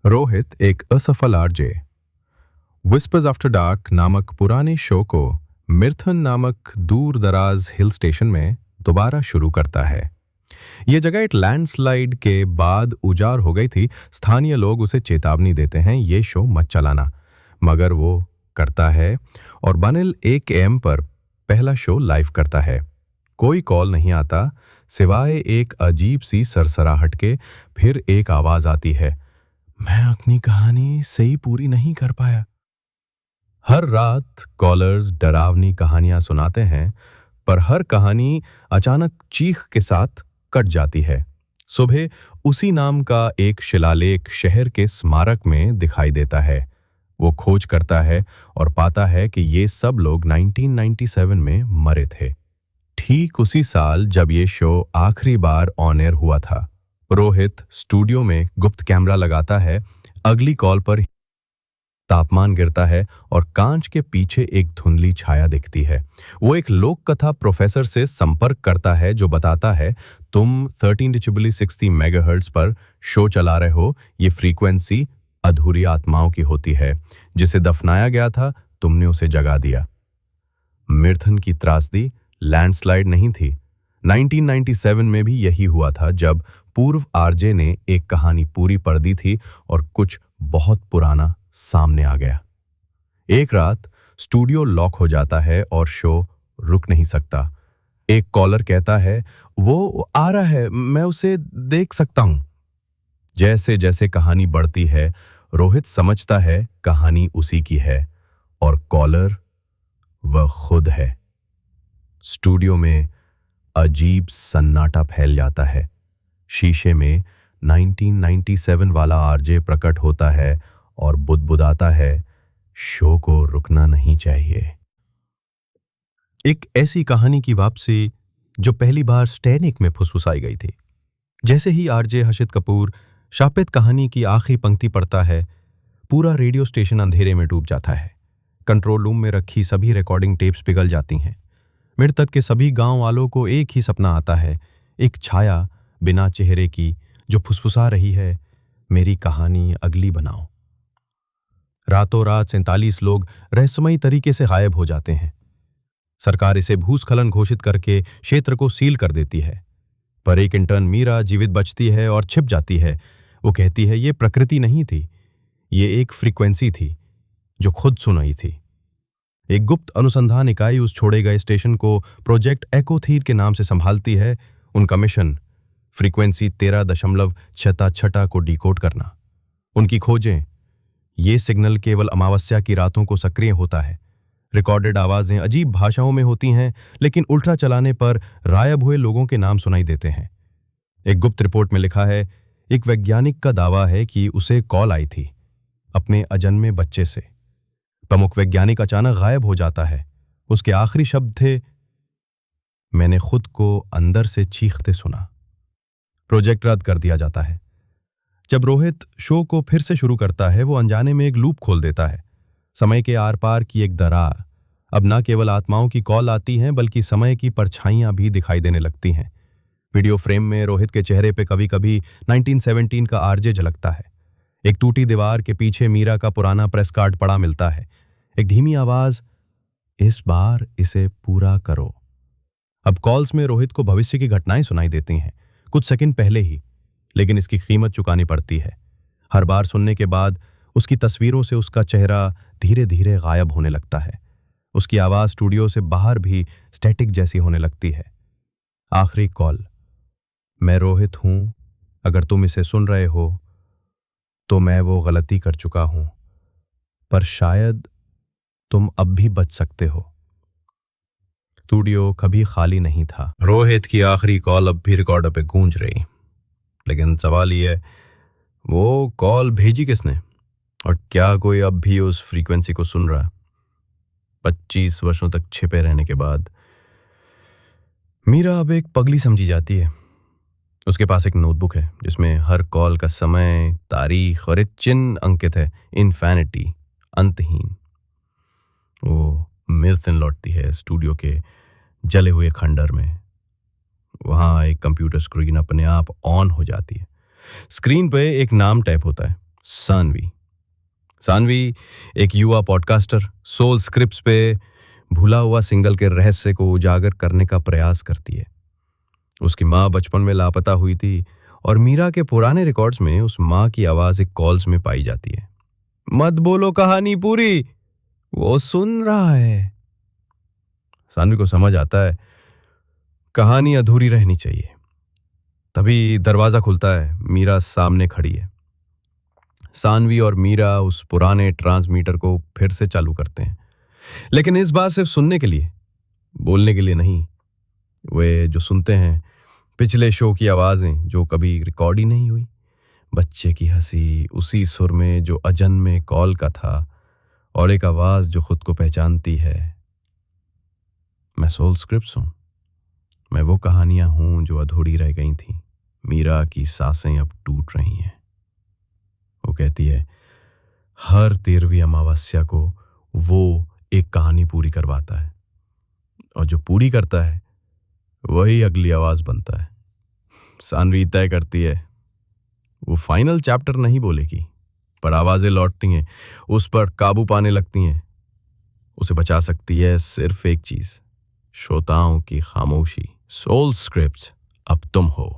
रोहित एक असफल RJ whispers after dark नामक पुराने शो को मिर्थन नामक दूर दराज हिल स्टेशन में दोबारा शुरू करता है। ये जगह एक लैंडस्लाइड के बाद उजाड़ हो गई थी। स्थानीय लोग उसे चेतावनी देते हैं, ये शो मत चलाना, मगर वो करता है और बनिल 1 AM पर पहला शो लाइव करता है। कोई कॉल नहीं आता सिवाय एक अजीब सी सरसराहट के। फिर एक आवाज आती है, मैं अपनी कहानी सही पूरी नहीं कर पाया। हर रात कॉलर्स डरावनी कहानियां सुनाते हैं, पर हर कहानी अचानक चीख के साथ कट जाती है। सुबह उसी नाम का एक शिलालेख शहर के स्मारक में दिखाई देता है। वो खोज करता है और पाता है कि ये सब लोग 1997 में मरे थे, ठीक उसी साल जब ये शो आखिरी बार ऑन एयर हुआ था। रोहित स्टूडियो में गुप्त कैमरा लगाता है। अगली कॉल पर तापमान गिरता है और कांच के पीछे एक धुंधली छाया दिखती है। वो एक लोक कथा प्रोफेसर से संपर्क करता है जो बताता है, तुम 13 मेगाहर्ट्ज पर शो चला रहे हो। ये फ्रीक्वेंसी अधूरी आत्माओं की होती है, जिसे दफनाया गया था, तुमने उसे जगा दिया। मिर्थन की त्रासदी लैंडस्लाइड नहीं थी। 1997 में भी यही हुआ था, जब पूर्व आरजे ने एक कहानी पूरी पढ़ दी थी और कुछ बहुत पुराना सामने आ गया। एक रात स्टूडियो लॉक हो जाता है और शो रुक नहीं सकता। एक कॉलर कहता है, वो आ रहा है, मैं उसे देख सकता हूं। जैसे जैसे कहानी बढ़ती है, रोहित समझता है कहानी उसी की है और कॉलर वह खुद है। स्टूडियो में अजीब सन्नाटा फैल जाता है। शीशे में 1997 वाला आरजे प्रकट होता है और बुदबुदाता है, शो को रुकना नहीं चाहिए। एक ऐसी कहानी की वापसी जो पहली बार स्टैनिक में फुसफुसाई गई थी। जैसे ही आरजे हर्षित कपूर शापित कहानी की आखिरी पंक्ति पढ़ता है, पूरा रेडियो स्टेशन अंधेरे में डूब जाता है। कंट्रोल रूम में रखी सभी रिकॉर्डिंग टेप्स पिघल जाती हैं। मृतक के सभी गांव वालों को एक ही सपना आता है, एक छाया बिना चेहरे की जो फुसफुसा रही है, मेरी कहानी अगली बनाओ। रातों रात 47 लोग रहस्यमयी तरीके से गायब हो जाते हैं। सरकार इसे भूस्खलन घोषित करके क्षेत्र को सील कर देती है, पर एक इंटर्न मीरा जीवित बचती है और छिप जाती है। वो कहती है, ये प्रकृति नहीं थी, ये एक फ्रीक्वेंसी थी जो खुद सुनाई थी। एक गुप्त अनुसंधान इकाई उस छोड़े गए स्टेशन को प्रोजेक्ट एकोथीर के नाम से संभालती है। उनका मिशन फ्रीक्वेंसी 13.66 को डिकोड करना। उनकी खोजें, ये सिग्नल केवल अमावस्या की रातों को सक्रिय होता है। रिकॉर्डेड आवाजें अजीब भाषाओं में होती हैं, लेकिन उल्टा चलाने पर गायब हुए लोगों के नाम सुनाई देते हैं। एक गुप्त रिपोर्ट में लिखा है, एक वैज्ञानिक का दावा है कि उसे कॉल आई थी अपने अजन्मे बच्चे से। प्रमुख वैज्ञानिक अचानक गायब हो जाता है। उसके आखिरी शब्द थे, मैंने खुद को अंदर से चीखते सुना। प्रोजेक्ट रद्द कर दिया जाता है। जब रोहित शो को फिर से शुरू करता है, वो अनजाने में एक लूप खोल देता है। समय के आर पार की एक दरार। अब न केवल आत्माओं की कॉल आती हैं, बल्कि समय की परछाइयां भी दिखाई देने लगती हैं। वीडियो फ्रेम में रोहित के चेहरे पे कभी कभी 1917 का आरजे झलकता है। एक टूटी दीवार के पीछे मीरा का पुराना प्रेस कार्ड पड़ा मिलता है। एक धीमी आवाज, इस बार इसे पूरा करो। अब कॉल्स में रोहित को भविष्य की घटनाएं सुनाई देती हैं, कुछ सेकंड पहले ही, लेकिन इसकी कीमत चुकानी पड़ती है। हर बार सुनने के बाद उसकी तस्वीरों से उसका चेहरा धीरे धीरे गायब होने लगता है। उसकी आवाज स्टूडियो से बाहर भी स्टैटिक जैसी होने लगती है। आखिरी कॉल, मैं रोहित हूं, अगर तुम इसे सुन रहे हो तो मैं वो गलती कर चुका हूं, पर शायद तुम अब भी बच सकते हो। स्टूडियो कभी खाली नहीं था। रोहित की आखिरी कॉल अब भी रिकॉर्डर पे गूंज रही, लेकिन सवाल ये है, वो कॉल भेजी किसने और क्या कोई अब भी उस फ्रीक्वेंसी को सुन रहा है? 25 वर्षों तक छिपे रहने के बाद मीरा अब एक पगली समझी जाती है। उसके पास एक नोटबुक है जिसमें हर कॉल का समय, तारीख और एक चिन्ह अंकित है, इन्फिनिटी, अंतहीन। वो मिर्थन लौटती है स्टूडियो के जले हुए खंडर में। वहां एक कंप्यूटर स्क्रीन अपने आप ऑन हो जाती है। स्क्रीन पे एक नाम टाइप होता है, सानवी। सानवी एक युवा पॉडकास्टर सोल स्क्रिप्ट्स पे भूला हुआ सिंगल के रहस्य को उजागर करने का प्रयास करती है। उसकी माँ बचपन में लापता हुई थी और मीरा के पुराने रिकॉर्ड्स में उस माँ की आवाज एक कॉल्स में पाई जाती है। मत बोलो कहानी पूरी, वो सुन रहा है। सानवी को समझ आता है कहानी अधूरी रहनी चाहिए। तभी दरवाजा खुलता है। मीरा सामने खड़ी है। सानवी और मीरा उस पुराने ट्रांसमीटर को फिर से चालू करते हैं, लेकिन इस बार सिर्फ सुनने के लिए, बोलने के लिए नहीं। वे जो सुनते हैं पिछले शो की आवाजें जो कभी रिकॉर्ड ही नहीं हुई, बच्चे की हंसी उसी सुर में जो अजन्मे कॉल का था, और एक आवाज जो खुद को पहचानती है। मैं सोल स्क्रिप्ट्स हूं। मैं वो कहानियां हूं जो अधूरी रह गई थी। मीरा की सांसें अब टूट रही हैं। वो कहती है हर 13वीं अमावस्या को वो एक कहानी पूरी करवाता है, और जो पूरी करता है वही अगली आवाज बनता है। सानवी तय करती है वो फाइनल चैप्टर नहीं बोलेगी, पर आवाजें लौटती हैं, उस पर काबू पाने लगती हैं। उसे बचा सकती है सिर्फ एक चीज, श्रोताओं की खामोशी। सोल स्क्रिप्ट्स, अब तुम हो।